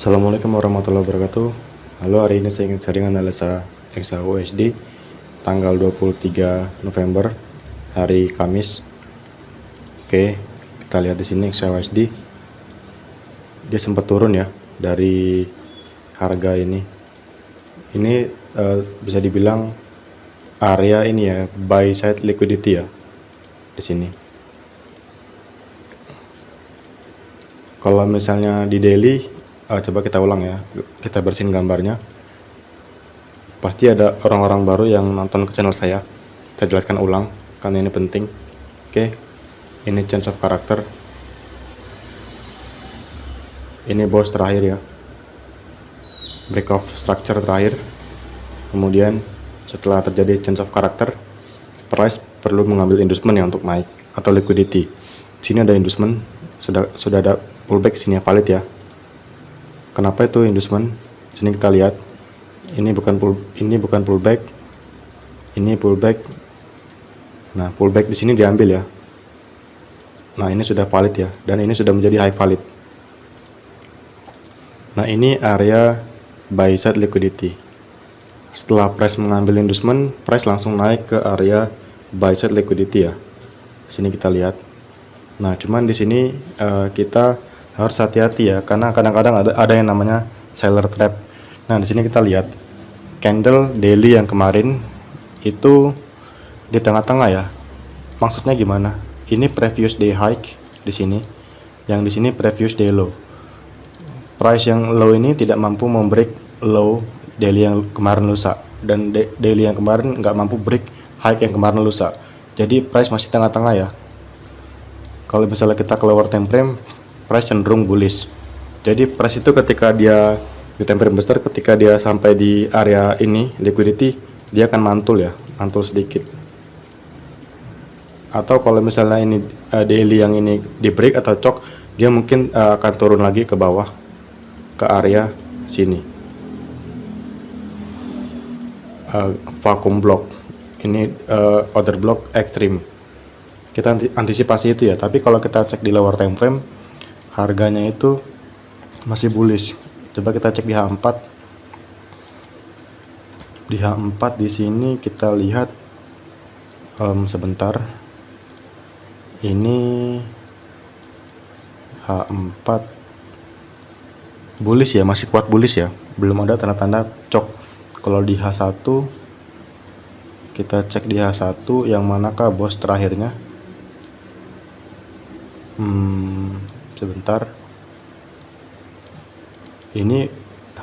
Assalamualaikum warahmatullahi wabarakatuh. Halo, hari ini saya ingin sharing analisa XAUSD tanggal 23 November, hari Kamis. Oke, kita lihat di sini XAUSD dia sempat turun ya dari harga ini. Ini bisa dibilang area ini ya, buy side liquidity ya di sini. Kalau misalnya di daily, coba kita ulang ya, kita bersihin gambarnya. Pasti ada orang-orang baru yang nonton ke channel saya jelaskan ulang karena ini penting. Oke, ini change of character, ini bounce terakhir ya, break of structure terakhir. Kemudian setelah terjadi change of character, price perlu mengambil inducement ya untuk naik atau liquidity. Sini ada inducement, sudah ada pullback, sini valid ya. Kenapa itu inducement? Sini kita lihat, ini bukan pullback, ini pullback. Nah, pullback di sini diambil ya. Nah, ini sudah valid ya, dan ini sudah menjadi high valid. Nah, ini area buy side liquidity. Setelah price mengambil inducement, price langsung naik ke area buy side liquidity ya. Sini kita lihat. Nah, cuman di sini kita harus hati-hati ya, karena kadang-kadang ada yang namanya seller trap. Nah, di sini kita lihat candle daily yang kemarin itu di tengah-tengah ya. Maksudnya gimana? Ini previous day high di sini, yang di sini previous day low. Price yang low ini tidak mampu membreak low daily yang kemarin lusa, dan daily yang kemarin nggak mampu break high yang kemarin lusa. Jadi price masih tengah-tengah ya. Kalau misalnya kita ke lower time frame, price cenderung bullish. Jadi price itu ketika dia di time frame besar, ketika dia sampai di area ini liquidity, dia akan mantul ya, mantul sedikit. Atau kalau misalnya ini daily yang ini di break atau cok, dia mungkin akan turun lagi ke bawah ke area sini, vacuum block. Ini order block ekstrim. Kita antisipasi itu ya. Tapi kalau kita cek di lower time frame, harganya itu masih bullish. Coba kita cek di H4. Di H4 di sini kita lihat sebentar. Ini H4 bullish ya, masih kuat bullish ya. Belum ada tanda-tanda cok. Kalau di H1 kita cek di H1 yang manakah bos terakhirnya. Sebentar. Ini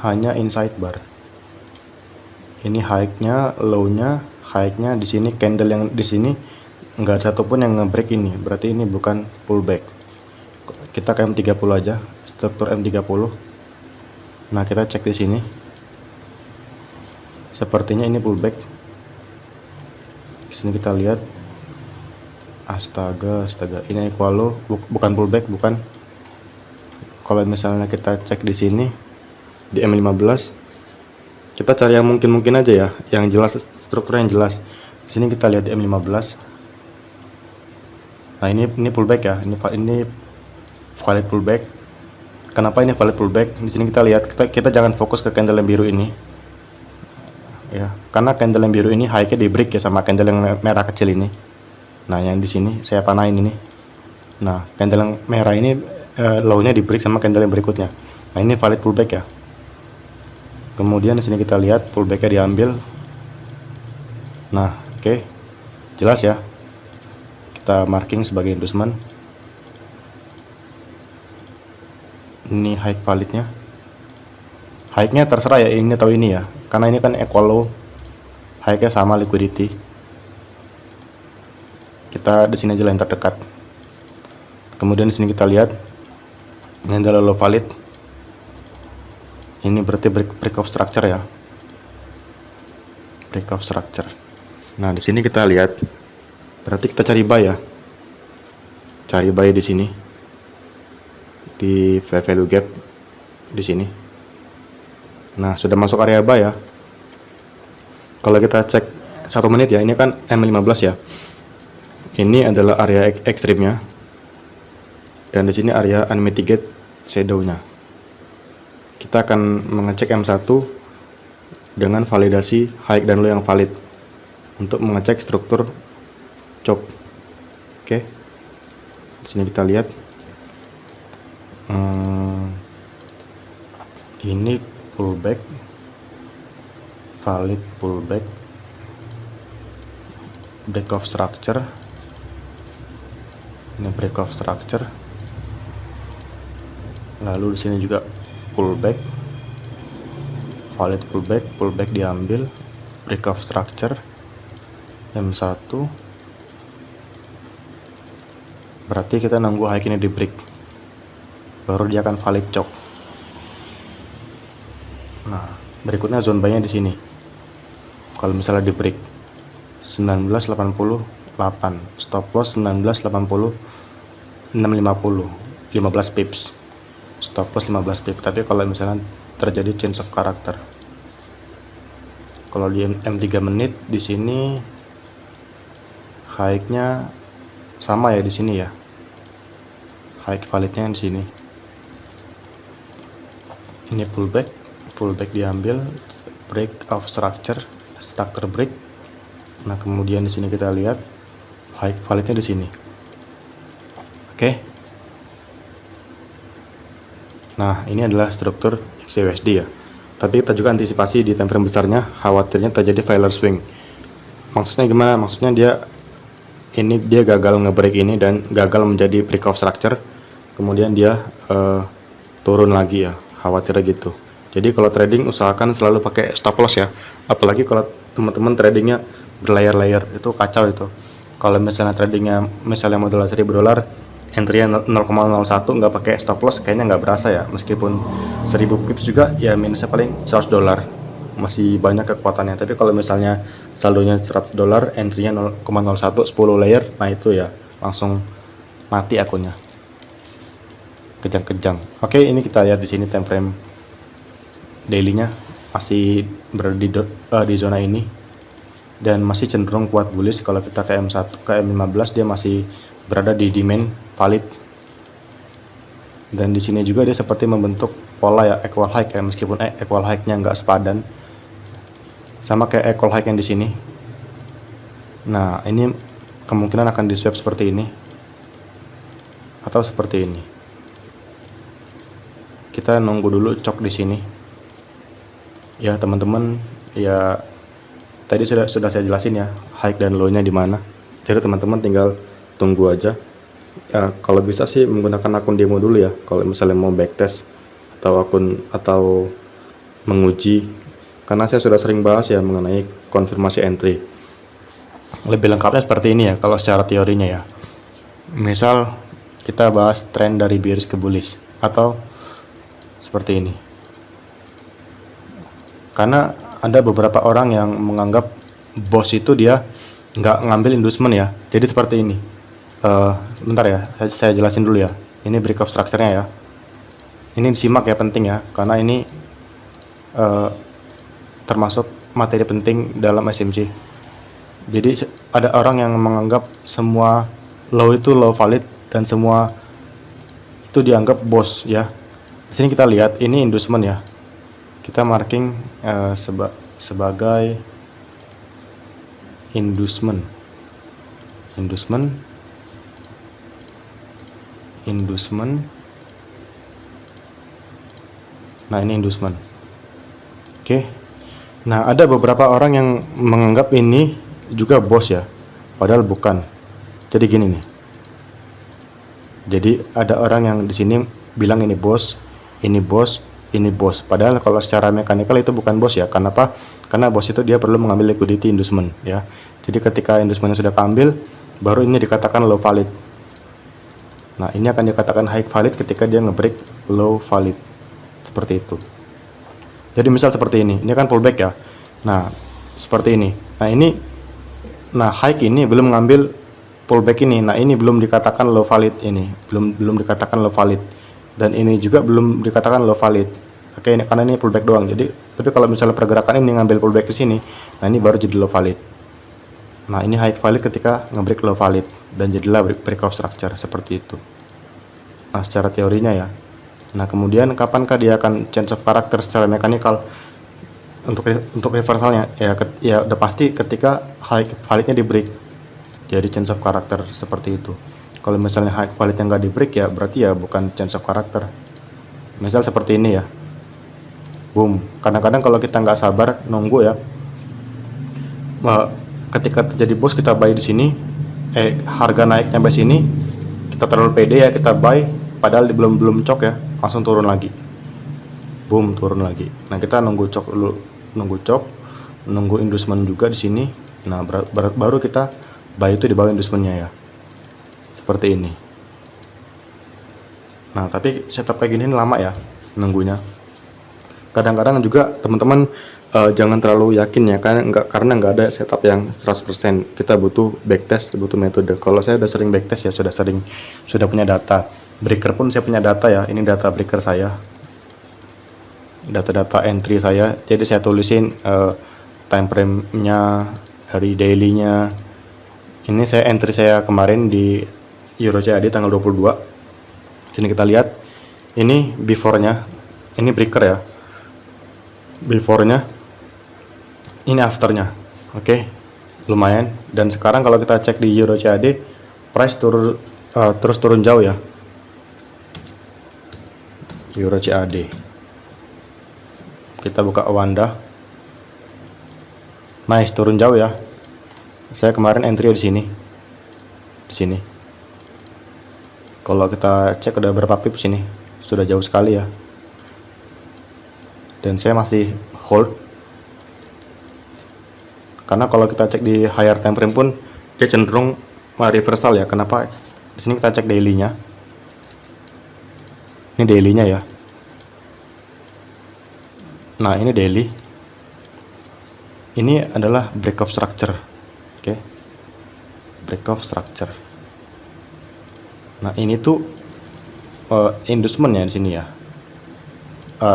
hanya inside bar. Ini high-nya, low-nya, high-nya di sini, candle yang di sini nggak satupun yang nge-break ini. Berarti ini bukan pullback. Kita ke M30 aja, struktur M30. Nah, kita cek di sini. Sepertinya ini pullback. Di sini kita lihat. Astaga, ini equal low, bukan pullback, bukan. Kalau misalnya kita cek di sini di M15, kita cari yang mungkin aja ya, yang jelas, struktur yang jelas. Di sini kita lihat di M15. Nah, ini pullback ya, ini valid pullback. Kenapa ini valid pullback? Di sini kita lihat, kita jangan fokus ke candle yang biru ini ya, karena candle yang biru ini high-nya di break ya sama candle yang merah kecil ini. Nah, yang di sini saya panahin ini. Nah, candle yang merah ini low-nya di break sama candle yang berikutnya. Nah, ini valid pullback ya. Kemudian di sini kita lihat pullback-nya diambil. Nah, oke. Jelas ya. Kita marking sebagai inducement. Ini high validnya. High-nya terserah ya, ini atau ini ya. Karena ini kan equal low. High-nya sama liquidity. Kita di sini aja yang terdekat. Kemudian di sini kita lihat ini adalah low valid. Ini berarti break of structure ya. Break of structure. Nah, di sini kita lihat. Berarti kita cari buy ya. Cari buy di sini. Di fair value gap di sini. Nah, sudah masuk area buy ya. Kalau kita cek 1 menit ya, ini kan M15 ya. Ini adalah area ekstrimnya, dan di sini area unmitigated shadow-nya. kita akan mengecek M1 dengan validasi high dan low yang valid untuk mengecek struktur chop. Oke, di sini kita lihat ini pullback, valid pullback, break of structure, ini break of structure, lalu di sini juga pullback, valid pullback, pullback diambil, break of structure, M1, berarti kita nunggu high ini di break, baru dia akan valid chop. Nah, berikutnya zone buy-nya di sini. Kalau misalnya di break 1988, stop loss 1980, 650, 15 pips. Stop loss 15 pips. Tapi kalau misalnya terjadi change of character, kalau di M3 menit di sini high-nya sama ya di sini ya. High validnya di sini. Ini pullback diambil, break of structure break. Nah, kemudian di sini kita lihat high validnya di sini. Oke. Nah, ini adalah struktur XUSD ya. Tapi kita juga antisipasi di time frame besarnya, khawatirnya terjadi failure swing. Maksudnya gimana? Maksudnya dia gagal nge-break ini dan gagal menjadi break of structure, kemudian dia turun lagi ya, khawatirnya gitu. Jadi kalau trading usahakan selalu pakai stop loss ya, apalagi kalau teman-teman tradingnya berlayar-layar, itu kacau itu. Kalau misalnya tradingnya misalnya modal $1.000, entry-nya 0,01 nggak pakai stop loss, kayaknya nggak berasa ya. Meskipun 1000 pips juga ya minusnya paling $100, masih banyak kekuatannya. Tapi kalau misalnya saldonya $100, entry-nya 0,01, 10 layer, nah itu ya langsung mati akunnya, kejang-kejang. Oke, ini kita lihat di sini time frame daily-nya masih berada di zona ini dan masih cenderung kuat bullish. Kalau kita ke M1 ke M15 dia masih berada di demand valid, dan di sini juga dia seperti membentuk pola ya, equal high ya, meskipun equal high-nya nggak sepadan sama kayak equal high yang di sini. Nah, ini kemungkinan akan di swap seperti ini atau seperti ini. Kita nunggu dulu cok di sini ya teman-teman. Ya tadi sudah saya jelasin ya high dan low-nya di mana. Jadi teman-teman tinggal tunggu aja. Ya, kalau bisa sih menggunakan akun demo dulu ya kalau misalnya mau backtest atau menguji, karena saya sudah sering bahas ya mengenai konfirmasi entry. Lebih lengkapnya seperti ini ya kalau secara teorinya ya. Misal kita bahas tren dari bearish ke bullish atau seperti ini. Karena ada beberapa orang yang menganggap bos itu dia nggak ngambil inducement ya. Jadi seperti ini. Bentar ya, saya jelasin dulu ya. Ini break of structure-nya ya. Ini disimak ya, penting ya, karena ini termasuk materi penting dalam SMC. Jadi ada orang yang menganggap semua low itu low valid dan semua itu dianggap bos ya. Di sini kita lihat ini inducement ya. Kita marking sebagai inducement. Nah, ini inducement. Oke. Nah, ada beberapa orang yang menganggap ini juga bos ya, padahal bukan. Jadi gini nih. Jadi ada orang yang di sini bilang ini bos, ini bos, ini bos. Padahal kalau secara mekanikal itu bukan bos ya. Kenapa? Karena bos itu dia perlu mengambil liquidity inducement ya. Jadi ketika inducementnya sudah keambil, baru ini dikatakan low valid. Nah, ini akan dikatakan high valid ketika dia ngebreak low valid. Seperti itu. Jadi misal seperti ini kan pullback ya. Nah, seperti ini. Nah, high ini belum ngambil pullback ini. Nah, ini belum dikatakan low valid ini. Belum dikatakan low valid. Dan ini juga belum dikatakan low valid. Oke, ini karena ini pullback doang. Jadi, tapi kalau misalnya pergerakan ini ngambil pullback di sini, nah ini baru jadi low valid. Nah, ini high valid ketika ngebreak low valid dan jadilah break of structure seperti itu. Nah, secara teorinya ya. Nah, kemudian kapankah dia akan change of character secara mekanikal? Untuk reversalnya ya udah pasti ketika high validnya di break, jadi change of character seperti itu. Kalau misalnya high validnya nggak di break, ya berarti ya bukan change of character. Misal seperti ini ya, boom. Kadang-kadang kalau kita nggak sabar nunggu ya, ketika terjadi bos kita buy di sini, harga naik sampai sini, kita terlalu pede ya, kita buy padahal belum cok ya, langsung turun lagi, boom, turun lagi. Nah, kita nunggu cok dulu, nunggu inducement juga di sini. Nah, baru kita buy itu di bawah inducementnya ya, seperti ini. Nah, tapi setup kayak gini lama ya nunggunya. Kadang-kadang juga teman-teman jangan terlalu yakin ya, karena nggak ada setup yang 100%. Kita butuh backtest, butuh metode. Kalau saya udah sering backtest ya, sudah punya data. Breaker pun saya punya data ya. Ini data breaker saya, data entry saya. Jadi saya tulisin time frame-nya, dari daily-nya. Ini saya entry saya kemarin di Euro CAD tanggal 22. Sini kita lihat, ini before-nya, ini breaker ya, before-nya, ini after-nya. Oke, lumayan. Dan sekarang kalau kita cek di Euro CAD, price terus turun jauh ya. Euro CAD, kita buka Wanda, nice, turun jauh ya. Saya kemarin entry di sini. Kalau kita cek udah berapa pips ini, sudah jauh sekali ya. Dan saya masih hold, karena kalau kita cek di higher time frame pun dia cenderung reversal ya. Kenapa? Di sini kita cek daily-nya. Ini daily-nya ya. Nah, ini daily. Ini adalah break of structure. Oke. Break of structure. Nah, ini tuh inducement-nya di sini ya.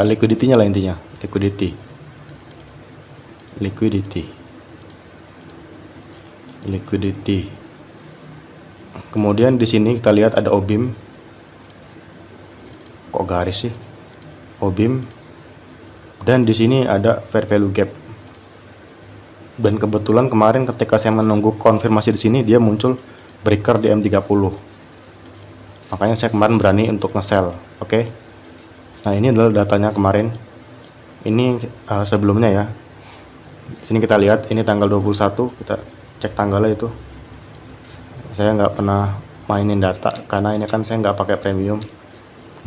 Liquidity-nya lah intinya, liquidity. Kemudian di sini kita lihat ada OBIM. Kok garis sih? OBIM. Dan di sini ada fair value gap. Dan kebetulan kemarin ketika saya menunggu konfirmasi di sini, dia muncul breaker di M30. Makanya saya kemarin berani untuk nge-sell. Oke. Nah, ini adalah datanya kemarin. Ini sebelumnya ya. Sini kita lihat, ini tanggal 21, kita cek tanggalnya itu. Saya nggak pernah mainin data karena ini kan saya nggak pakai premium.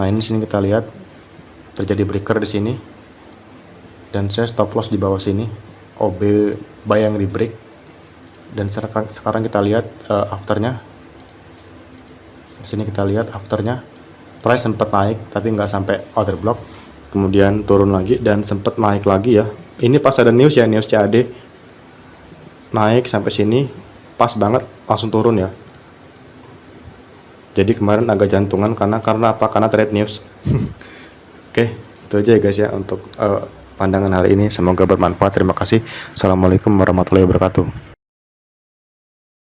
Nah, ini sini kita lihat terjadi breaker di sini. Dan saya stop loss di bawah sini. OB buy yang di break. Dan sekarang kita lihat afternya. Di sini kita lihat afternya, price sempat naik tapi nggak sampai order block, kemudian turun lagi dan sempat naik lagi ya. Ini pas ada news ya, news CAD naik sampai sini, pas banget langsung turun ya. Jadi kemarin agak jantungan karena apa? Karena trade news. Oke, itu aja ya guys ya untuk pandangan hari ini. Semoga bermanfaat. Terima kasih. Assalamualaikum warahmatullahi wabarakatuh.